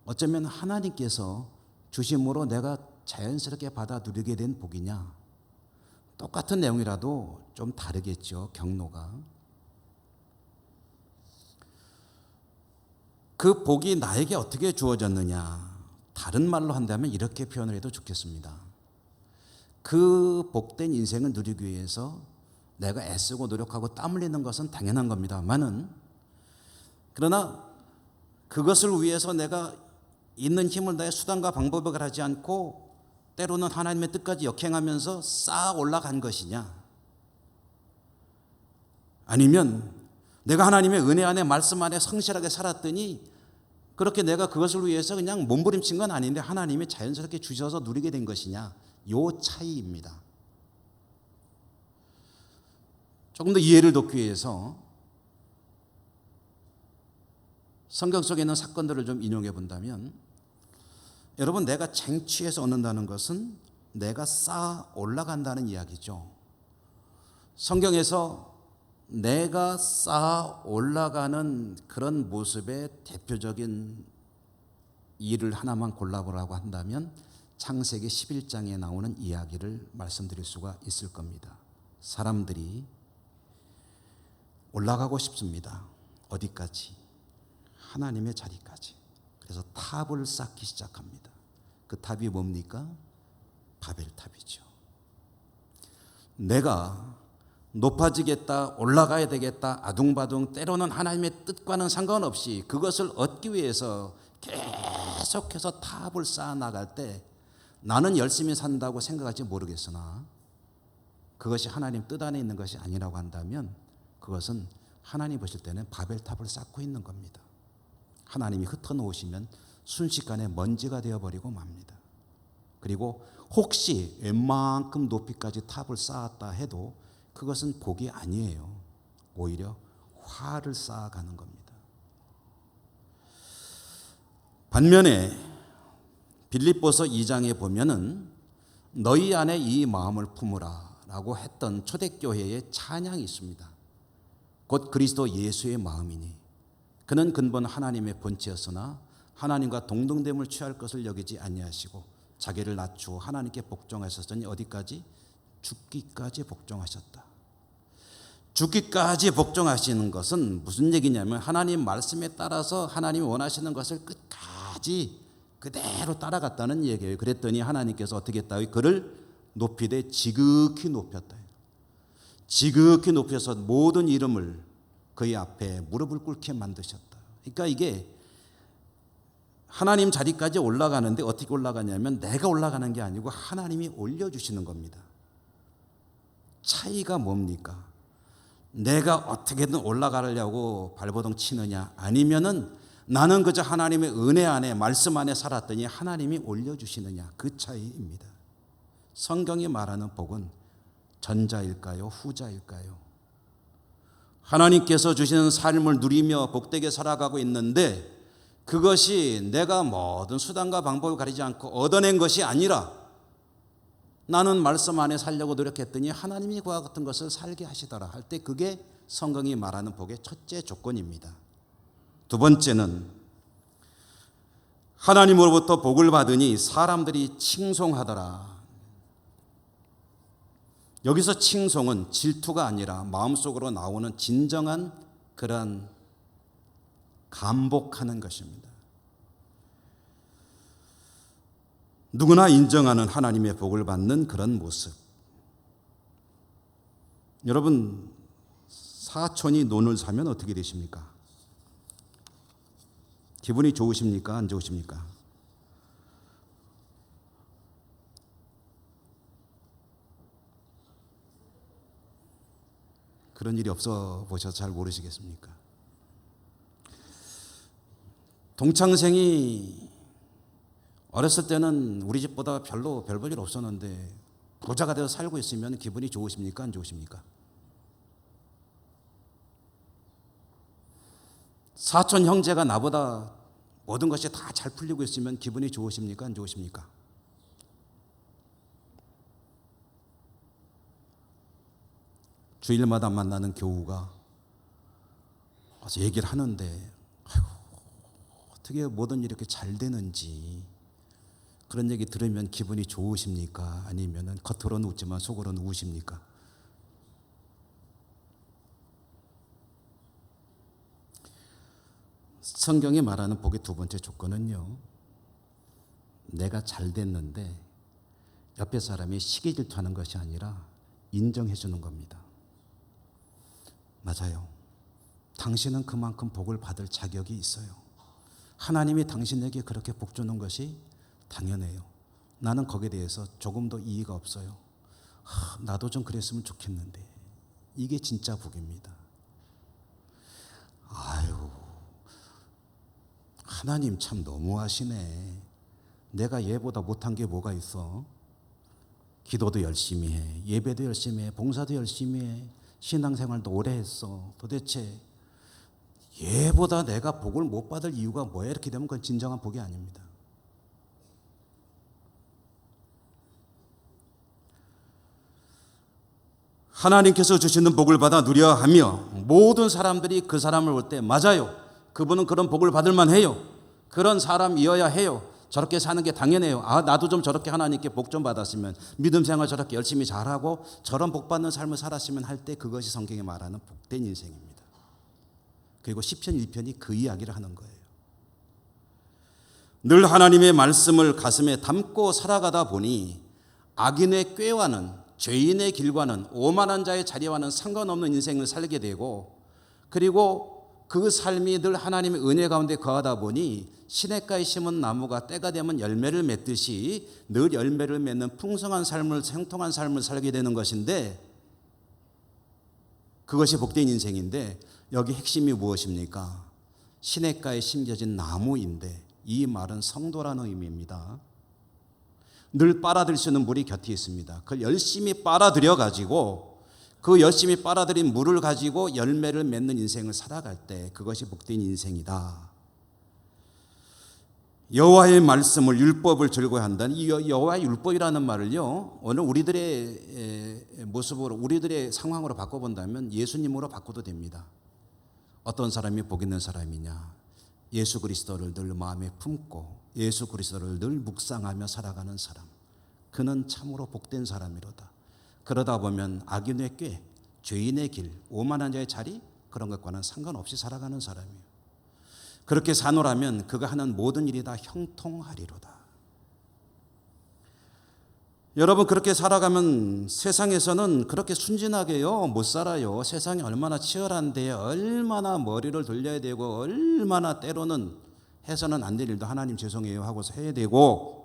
어쩌면 하나님께서 주심으로 내가 자연스럽게 받아 누리게 된 복이냐. 똑같은 내용이라도 좀 다르겠죠, 경로가. 그 복이 나에게 어떻게 주어졌느냐, 다른 말로 한다면 이렇게 표현을 해도 좋겠습니다. 그 복된 인생을 누리기 위해서 내가 애쓰고 노력하고 땀 흘리는 것은 당연한 겁니다만은, 그러나 그것을 위해서 내가 있는 힘을 다해 수단과 방법을 하지 않고 때로는 하나님의 뜻까지 역행하면서 쌓아 올라간 것이냐, 아니면 내가 하나님의 은혜 안에 말씀 안에 성실하게 살았더니 그렇게 내가 그것을 위해서 그냥 몸부림친 건 아닌데 하나님이 자연스럽게 주셔서 누리게 된 것이냐, 요 차이입니다. 조금 더 이해를 돕기 위해서 성경 속에 있는 사건들을 좀 인용해 본다면, 여러분, 내가 쟁취해서 얻는다는 것은 내가 쌓아 올라간다는 이야기죠. 성경에서 내가 쌓아 올라가는 그런 모습의 대표적인 일을 하나만 골라보라고 한다면 창세기 11장에 나오는 이야기를 말씀드릴 수가 있을 겁니다. 사람들이 올라가고 싶습니다. 어디까지? 하나님의 자리까지. 그래서 탑을 쌓기 시작합니다. 그 탑이 뭡니까? 바벨탑이죠. 내가 높아지겠다, 올라가야 되겠다, 아둥바둥, 때로는 하나님의 뜻과는 상관없이 그것을 얻기 위해서 계속해서 탑을 쌓아 나갈 때 나는 열심히 산다고 생각할지 모르겠으나 그것이 하나님 뜻 안에 있는 것이 아니라고 한다면 그것은 하나님 보실 때는 바벨탑을 쌓고 있는 겁니다. 하나님이 흩어놓으시면 순식간에 먼지가 되어버리고 맙니다. 그리고 혹시 웬만큼 높이까지 탑을 쌓았다 해도 그것은 복이 아니에요. 오히려 화를 쌓아가는 겁니다. 반면에 빌립보서 2장에 보면은 너희 안에 이 마음을 품으라 라고 했던 초대교회의 찬양이 있습니다. 곧 그리스도 예수의 마음이니 그는 근본 하나님의 본체였으나 하나님과 동등됨을 취할 것을 여기지 아니하시고 자기를 낮추어 하나님께 복종하셨으니 어디까지? 죽기까지 복종하셨다. 죽기까지 복종하시는 것은 무슨 얘기냐면 하나님 말씀에 따라서 하나님이 원하시는 것을 끝까지 그대로 따라갔다는 얘기예요. 그랬더니 하나님께서 어떻게 했다고요? 그를 높이되 지극히 높였다. 지극히 높여서 모든 이름을 그의 앞에 무릎을 꿇게 만드셨다. 그러니까 이게 하나님 자리까지 올라가는데 어떻게 올라가냐면 내가 올라가는 게 아니고 하나님이 올려주시는 겁니다. 차이가 뭡니까? 내가 어떻게든 올라가려고 발버둥 치느냐, 아니면은 나는 그저 하나님의 은혜 안에 말씀 안에 살았더니 하나님이 올려주시느냐, 그 차이입니다. 성경이 말하는 복은 전자일까요? 후자일까요? 하나님께서 주시는 삶을 누리며 복되게 살아가고 있는데 그것이 내가 모든 수단과 방법을 가리지 않고 얻어낸 것이 아니라 나는 말씀 안에 살려고 노력했더니 하나님이 그와 같은 것을 살게 하시더라 할 때 그게 성경이 말하는 복의 첫째 조건입니다. 두 번째는 하나님으로부터 복을 받으니 사람들이 칭송하더라. 여기서 칭송은 질투가 아니라 마음속으로 나오는 진정한 그런 감복하는 것입니다. 누구나 인정하는 하나님의 복을 받는 그런 모습. 여러분, 사촌이 논을 사면 어떻게 되십니까? 기분이 좋으십니까? 안 좋으십니까? 그런 일이 없어 보셔서 잘 모르시겠습니까? 동창생이 어렸을 때는 우리 집보다 별로 별 볼 일 없었는데 부자가 되어 살고 있으면 기분이 좋으십니까? 안 좋으십니까? 사촌 형제가 나보다 모든 것이 다 잘 풀리고 있으면 기분이 좋으십니까? 안 좋으십니까? 주일마다 만나는 교우가 와서 얘기를 하는데 아이고, 어떻게 모든 일이 이렇게 잘 되는지 그런 얘기 들으면 기분이 좋으십니까? 아니면 겉으로는 웃지만 속으로는 우십니까? 성경이 말하는 복의 두 번째 조건은요, 내가 잘 됐는데 옆에 사람이 시기 질투하는 것이 아니라 인정해 주는 겁니다. 맞아요. 당신은 그만큼 복을 받을 자격이 있어요. 하나님이 당신에게 그렇게 복 주는 것이 당연해요. 나는 거기에 대해서 조금도 이의가 없어요. 나도 좀 그랬으면 좋겠는데. 이게 진짜 복입니다. 아유, 하나님 참 너무하시네. 내가 얘보다 못한 게 뭐가 있어? 기도도 열심히 해, 예배도 열심히 해, 봉사도 열심히 해, 신앙생활도 오래 했어. 도대체 얘보다 내가 복을 못 받을 이유가 뭐야? 이렇게 되면 그건 진정한 복이 아닙니다. 하나님께서 주시는 복을 받아 누려 하며 모든 사람들이 그 사람을 볼 때 맞아요. 그분은 그런 복을 받을 만해요. 그런 사람이어야 해요. 저렇게 사는 게 당연해요. 나도 좀 저렇게 하나님께 복 좀 받았으면, 믿음 생활 저렇게 열심히 잘하고 저런 복 받는 삶을 살았으면 할 때, 그것이 성경이 말하는 복된 인생입니다. 그리고 시편 1편이 그 이야기를 하는 거예요. 늘 하나님의 말씀을 가슴에 담고 살아가다 보니 악인의 꾀와는, 죄인의 길과는, 오만한 자의 자리와는 상관없는 인생을 살게 되고, 그리고 그 삶이 늘 하나님의 은혜 가운데 거하다 보니 시냇가에 심은 나무가 때가 되면 열매를 맺듯이 늘 열매를 맺는 풍성한 삶을, 생통한 삶을 살게 되는 것인데, 그것이 복된 인생인데, 여기 핵심이 무엇입니까? 시냇가에 심겨진 나무인데, 이 말은 성도라는 의미입니다. 늘 빨아들일 수 있는 물이 곁에 있습니다. 그걸 열심히 빨아들여 가지고, 그 열심히 빨아들인 물을 가지고 열매를 맺는 인생을 살아갈 때, 그것이 복된 인생이다. 여호와의 말씀을, 율법을 즐거워한다는 이 여호와의 율법이라는 말을요, 오늘 우리들의 모습으로, 우리들의 상황으로 바꿔본다면 예수님으로 바꿔도 됩니다. 어떤 사람이 복 있는 사람이냐? 예수 그리스도를 늘 마음에 품고 예수 그리스도를 늘 묵상하며 살아가는 사람, 그는 참으로 복된 사람이로다. 그러다 보면 악인의 꾀, 죄인의 길, 오만한 자의 자리, 그런 것과는 상관없이 살아가는 사람이에요. 그렇게 사노라면 그가 하는 모든 일이 다 형통하리로다. 여러분, 그렇게 살아가면 세상에서는 그렇게 순진하게요 못 살아요. 세상이 얼마나 치열한데, 얼마나 머리를 돌려야 되고, 얼마나 때로는 해서는 안 될 일도 하나님 죄송해요 하고서 해야 되고,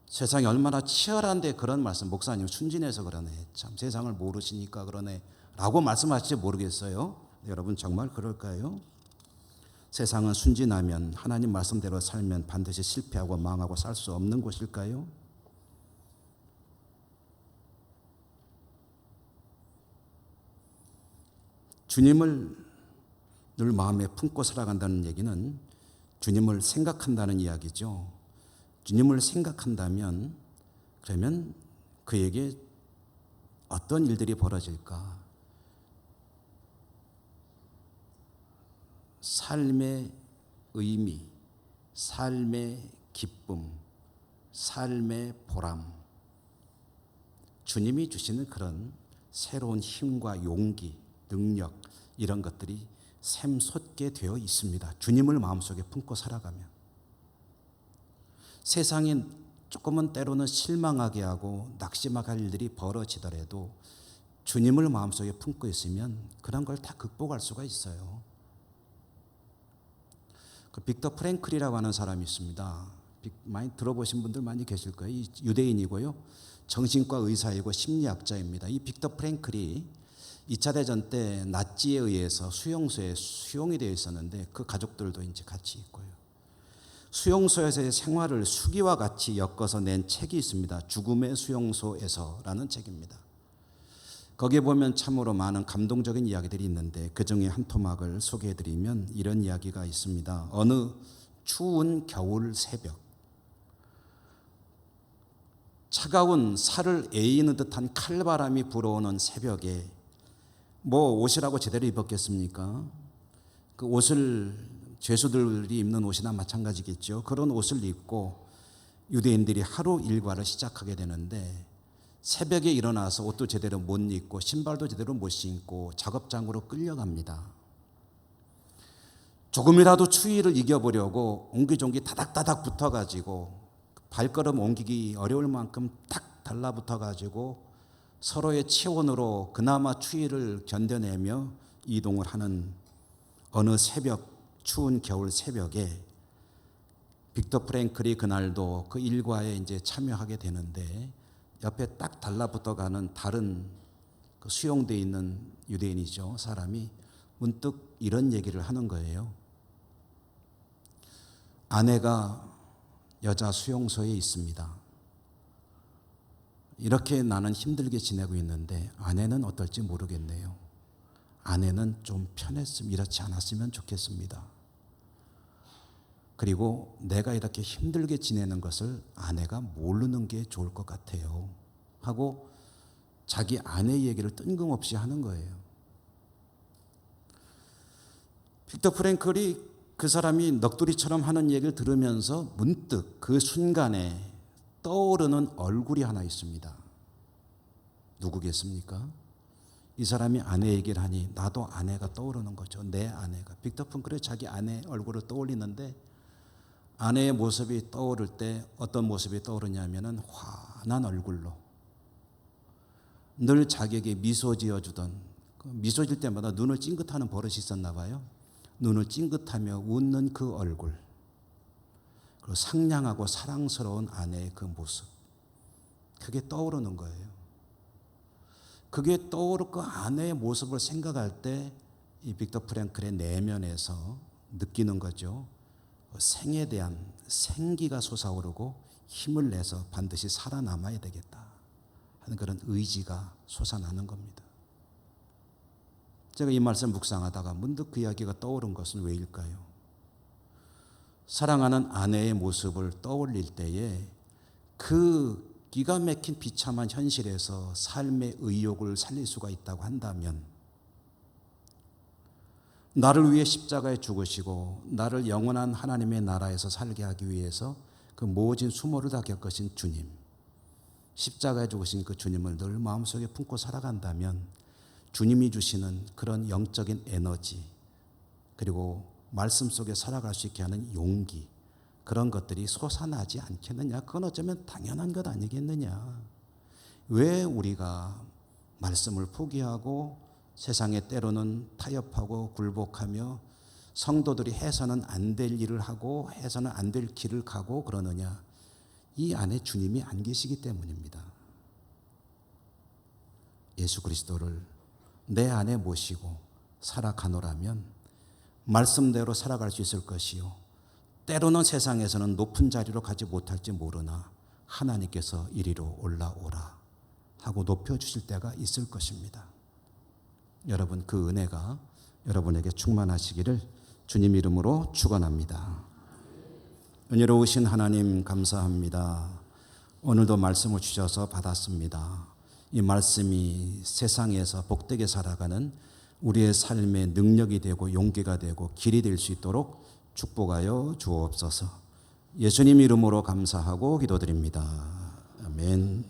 세상이 얼마나 치열한데, 그런 말씀, 목사님 순진해서 그러네, 참 세상을 모르시니까 그러네 라고 말씀하실지 모르겠어요. 여러분 정말 그럴까요? 세상은 순진하면, 하나님 말씀대로 살면 반드시 실패하고 망하고 살 수 없는 곳일까요? 주님을 늘 마음에 품고 살아간다는 얘기는 주님을 생각한다는 이야기죠. 주님을 생각한다면, 그러면 그에게 어떤 일들이 벌어질까? 삶의 의미, 삶의 기쁨, 삶의 보람, 주님이 주시는 그런 새로운 힘과 용기, 능력, 이런 것들이 샘솟게 되어 있습니다. 주님을 마음속에 품고 살아가면. 세상이 조금은 때로는 실망하게 하고 낙심하게 할 일들이 벌어지더라도 주님을 마음속에 품고 있으면 그런 걸 다 극복할 수가 있어요. 그 빅터 프랭클이라고 하는 사람이 있습니다. 많이 들어보신 분들 많이 계실 거예요. 이 유대인이고요. 정신과 의사이고 심리학자입니다. 이 빅터 프랭클이 2차 대전 때 나치에 의해서 수용소에 수용이 되어 있었는데 그 가족들도 이제 같이 있고요. 수용소에서의 생활을 수기와 같이 엮어서 낸 책이 있습니다. 죽음의 수용소에서라는 책입니다. 거기에 보면 참으로 많은 감동적인 이야기들이 있는데 그중에 한 토막을 소개해드리면 이런 이야기가 있습니다. 어느 추운 겨울 새벽, 차가운 살을 에이는 듯한 칼바람이 불어오는 새벽에 뭐 옷이라고 제대로 입었겠습니까? 그 옷을 죄수들이 입는 옷이나 마찬가지겠죠. 그런 옷을 입고 유대인들이 하루 일과를 시작하게 되는데 새벽에 일어나서 옷도 제대로 못 입고 신발도 제대로 못 신고 작업장으로 끌려갑니다. 조금이라도 추위를 이겨보려고 옹기종기 다닥다닥 붙어가지고 발걸음 옮기기 어려울 만큼 딱 달라붙어가지고 서로의 체온으로 그나마 추위를 견뎌내며 이동을 하는 어느 새벽, 추운 겨울 새벽에 빅터 프랭클이 그날도 그 일과에 이제 참여하게 되는데 옆에 딱 달라붙어가는 다른 그 수용되어 있는 유대인이죠. 사람이 문득 이런 얘기를 하는 거예요. 아내가 여자 수용소에 있습니다. 이렇게 나는 힘들게 지내고 있는데 아내는 어떨지 모르겠네요. 아내는 좀 편했으면 이렇지 않았으면 좋겠습니다. 그리고 내가 이렇게 힘들게 지내는 것을 아내가 모르는 게 좋을 것 같아요 하고 자기 아내 얘기를 뜬금없이 하는 거예요. 빅터 프랭클이 그 사람이 넋두리처럼 하는 얘기를 들으면서 문득 그 순간에 떠오르는 얼굴이 하나 있습니다. 누구겠습니까? 이 사람이 아내 얘기를 하니 나도 아내가 떠오르는 거죠. 내 아내가. 빅터 프랭클이 자기 아내 얼굴을 떠올리는데 아내의 모습이 떠오를 때 어떤 모습이 떠오르냐면은 환한 얼굴로 늘 자기에게 미소 지어주던, 미소 질 때마다 눈을 찡긋하는 버릇이 있었나 봐요. 눈을 찡긋하며 웃는 그 얼굴, 그리고 상냥하고 사랑스러운 아내의 그 모습, 그게 떠오르는 거예요. 그게 떠오르고 그 아내의 모습을 생각할 때 이 빅터 프랭클의 내면에서 느끼는 거죠. 생에 대한 생기가 솟아오르고 힘을 내서 반드시 살아남아야 되겠다 하는 그런 의지가 솟아나는 겁니다. 제가 이 말씀 묵상하다가 문득 그 이야기가 떠오른 것은 왜일까요? 사랑하는 아내의 모습을 떠올릴 때에 그 기가 막힌 비참한 현실에서 삶의 의욕을 살릴 수가 있다고 한다면 나를 위해 십자가에 죽으시고 나를 영원한 하나님의 나라에서 살게 하기 위해서 그 모진 수모를 다 겪으신 주님, 십자가에 죽으신 그 주님을 늘 마음속에 품고 살아간다면 주님이 주시는 그런 영적인 에너지, 그리고 말씀 속에 살아갈 수 있게 하는 용기, 그런 것들이 솟아나지 않겠느냐? 그건 어쩌면 당연한 것 아니겠느냐? 왜 우리가 말씀을 포기하고 세상에 때로는 타협하고 굴복하며 성도들이 해서는 안 될 일을 하고 해서는 안 될 길을 가고 그러느냐? 이 안에 주님이 안 계시기 때문입니다. 예수 그리스도를 내 안에 모시고 살아가노라면 말씀대로 살아갈 수 있을 것이요, 때로는 세상에서는 높은 자리로 가지 못할지 모르나 하나님께서 이리로 올라오라 하고 높여주실 때가 있을 것입니다. 여러분, 그 은혜가 여러분에게 충만하시기를 주님 이름으로 축원합니다. 은혜로우신 하나님 감사합니다. 오늘도 말씀을 주셔서 받았습니다. 이 말씀이 세상에서 복되게 살아가는 우리의 삶의 능력이 되고 용기가 되고 길이 될 수 있도록 축복하여 주옵소서. 예수님 이름으로 감사하고 기도드립니다. 아멘.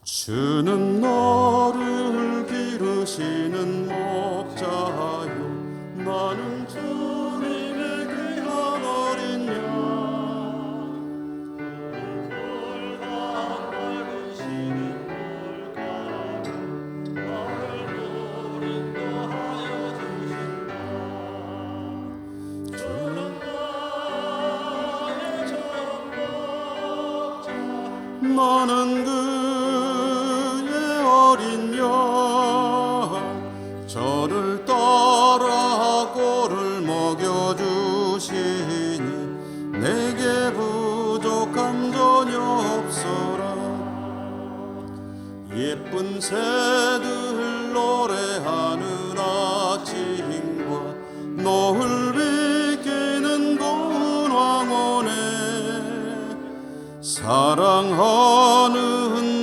주는 너를 기르시는 목자요 나는 주 나는 그의 어린 양 저를 따라 꼴을 먹여주시니 내게 부족함 전혀 없어라. 예쁜 새들 노래하는 아침과 노을 비키는 고운 황혼에 사랑하는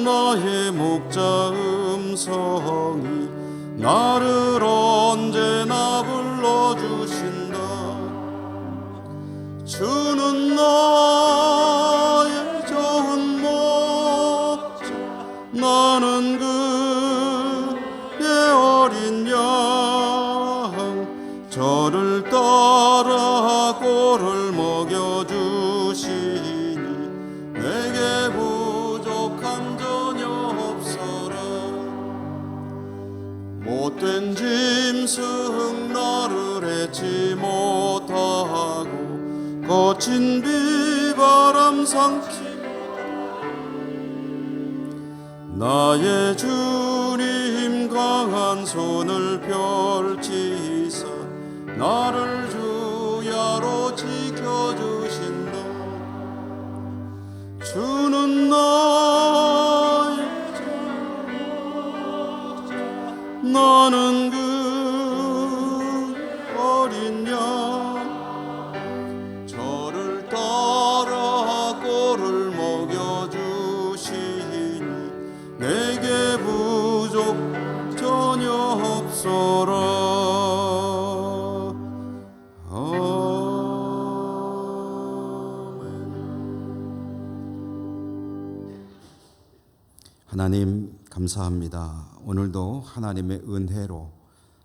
나의 목자 음성이 나를 언제나 불러주신다. 주는 나의 좋은 목자 나는 그의 어린 양 저를 따라 꼴을 먹여주시니 내게 부족함 전혀 없어라. 못된 짐승 나를 해치 못하고 거친 비바람 삼키며 나의 주님 강한 손을 펼치사 나를 주야로 지켜주신다. 주는 나의 목자 나는 그 어린 양 저를 따라 꼴을 먹여주시니 내게 부족 전혀 없어라. 하나님 감사합니다. 오늘도 하나님의 은혜로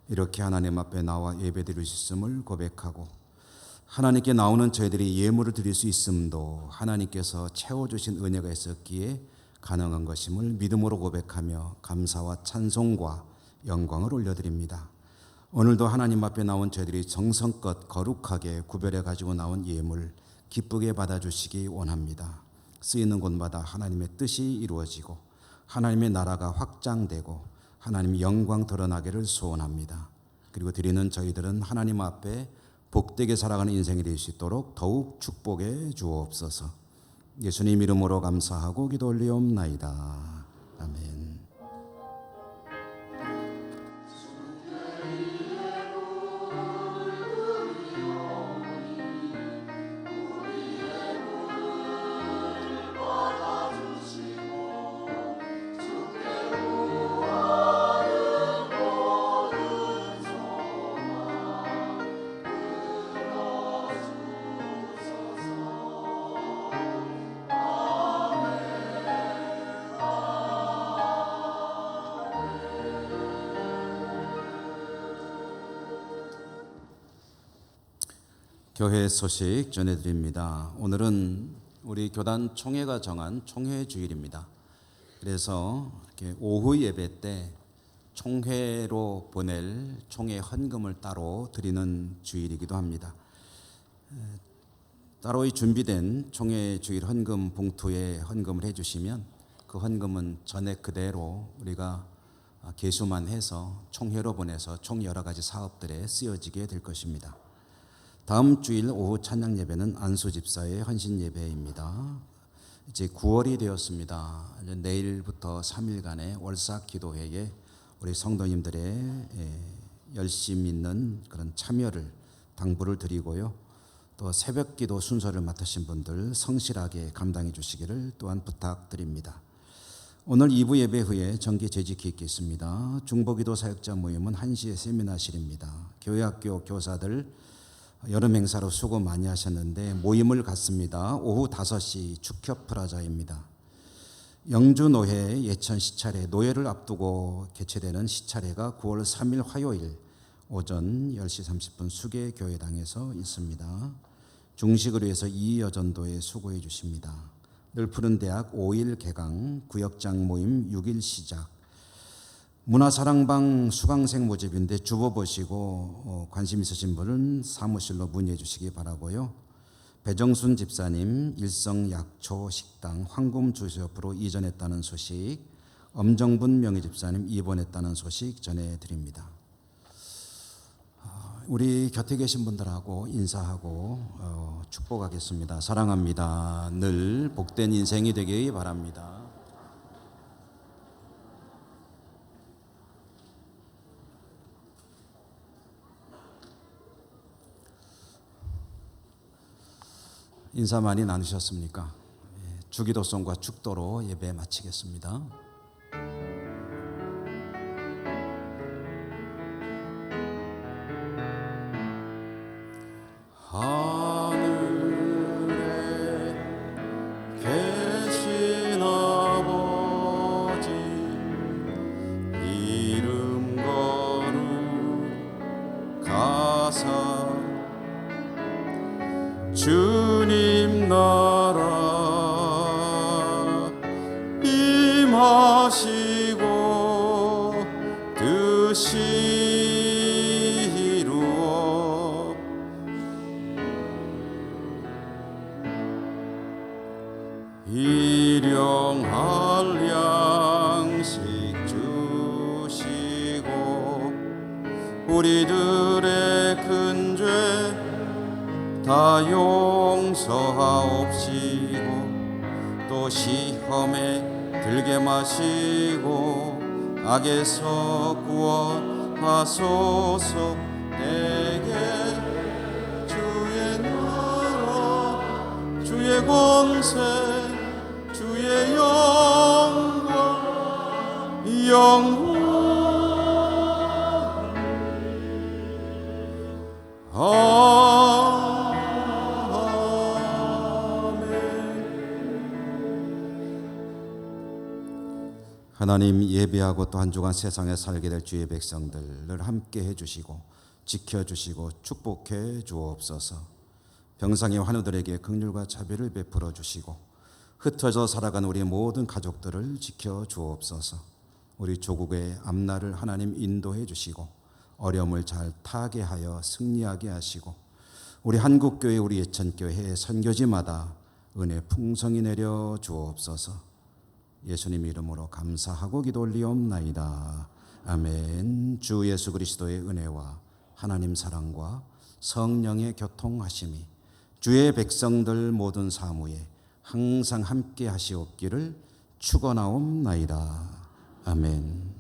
이렇게 하나님 앞에 나와 예배드릴 수 있음을 고백하고 하나님께 나오는 저희들이 예물을 드릴 수 있음도 하나님께서 채워주신 은혜가 있었기에 가능한 것임을 믿음으로 고백하며 감사와 찬송과 영광을 올려드립니다. 오늘도 하나님 앞에 나온 저희들이 정성껏 거룩하게 구별해 가지고 나온 예물 기쁘게 받아주시기 원합니다. 쓰이는 곳마다 하나님의 뜻이 이루어지고 하나님의 나라가 확장되고 하나님의 영광 드러나기를 소원합니다. 그리고 드리는 저희들은 하나님 앞에 복되게 살아가는 인생이 될 수 있도록 더욱 축복해 주옵소서. 예수님 이름으로 감사하고 기도 올리옵나이다. 아멘. 교회 소식 전해드립니다. 오늘은 우리 교단 총회가 정한 총회 주일입니다. 그래서 이렇게 오후 예배 때 총회로 보낼 총회 헌금을 따로 드리는 주일이기도 합니다. 따로 준비된 총회 주일 헌금 봉투에 헌금을 해주시면 그 헌금은 전액 그대로 우리가 계수만 해서 총회로 보내서 총 여러 가지 사업들에 쓰여지게 될 것입니다. 다음 주일 오후 찬양 예배는 안수 집사의 헌신 예배입니다. 이제 9월이 되었습니다. 내일부터 3일간의 월삭 기도회에 우리 성도님들의 열심 있는 그런 참여를 당부를 드리고요. 또 새벽 기도 순서를 맡으신 분들 성실하게 감당해 주시기를 또한 부탁드립니다. 오늘 2부 예배 후에 정기 재직이 있겠습니다. 중보기도 사역자 모임은 1시에 세미나실입니다. 교회학교 교사들 여름 행사로 수고 많이 하셨는데 모임을 갖습니다. 오후 5시 축협 프라자입니다. 영주노회 예천 시차례 노예를 앞두고 개최되는 시차례가 9월 3일 화요일 오전 10시 30분 수계교회당에서 있습니다. 중식을 위해서 이여전도에 수고해 주십니다. 늘푸른대학 5일 개강, 구역장 모임 6일 시작, 문화사랑방 수강생 모집인데 주보 보시고 관심 있으신 분은 사무실로 문의해 주시기 바라고요. 배정순 집사님 일성약초 식당 황금 주시업으로 이전했다는 소식, 엄정분 명의 집사님 입원했다는 소식 전해드립니다. 우리 곁에 계신 분들하고 인사하고 축복하겠습니다. 사랑합니다. 늘 복된 인생이 되기 바랍니다. 인사 많이 나누셨습니까? 주기도송과 축도로 예배 마치겠습니다. 하늘에 계신 아버지 이름 거룩하사 주님 나라 임하시고 뜻이 이루어 일용할 양식 주시고 우리들의 큰 죄 다 용서하옵시고 또 시험에 들게 마시고 악에서 구원하소서. 내게 주의 나라 주의 권세 주의 영광 하나님, 예배하고 또 한 주간 세상에 살게 될 주의 백성들을 함께 해주시고 지켜주시고 축복해 주옵소서. 병상의 환우들에게 긍휼과 자비를 베풀어 주시고 흩어져 살아간 우리 모든 가족들을 지켜 주옵소서. 우리 조국의 앞날을 하나님 인도해 주시고 어려움을 잘 타게 하여 승리하게 하시고 우리 한국교회 우리 예천교회 선교지마다 은혜 풍성히 내려 주옵소서. 예수님 이름으로 감사하고 기도 올리옵나이다. 아멘. 주 예수 그리스도의 은혜와 하나님 사랑과 성령의 교통하심이 주의 백성들 모든 사무에 항상 함께 하시옵기를 축원하옵나이다. 아멘.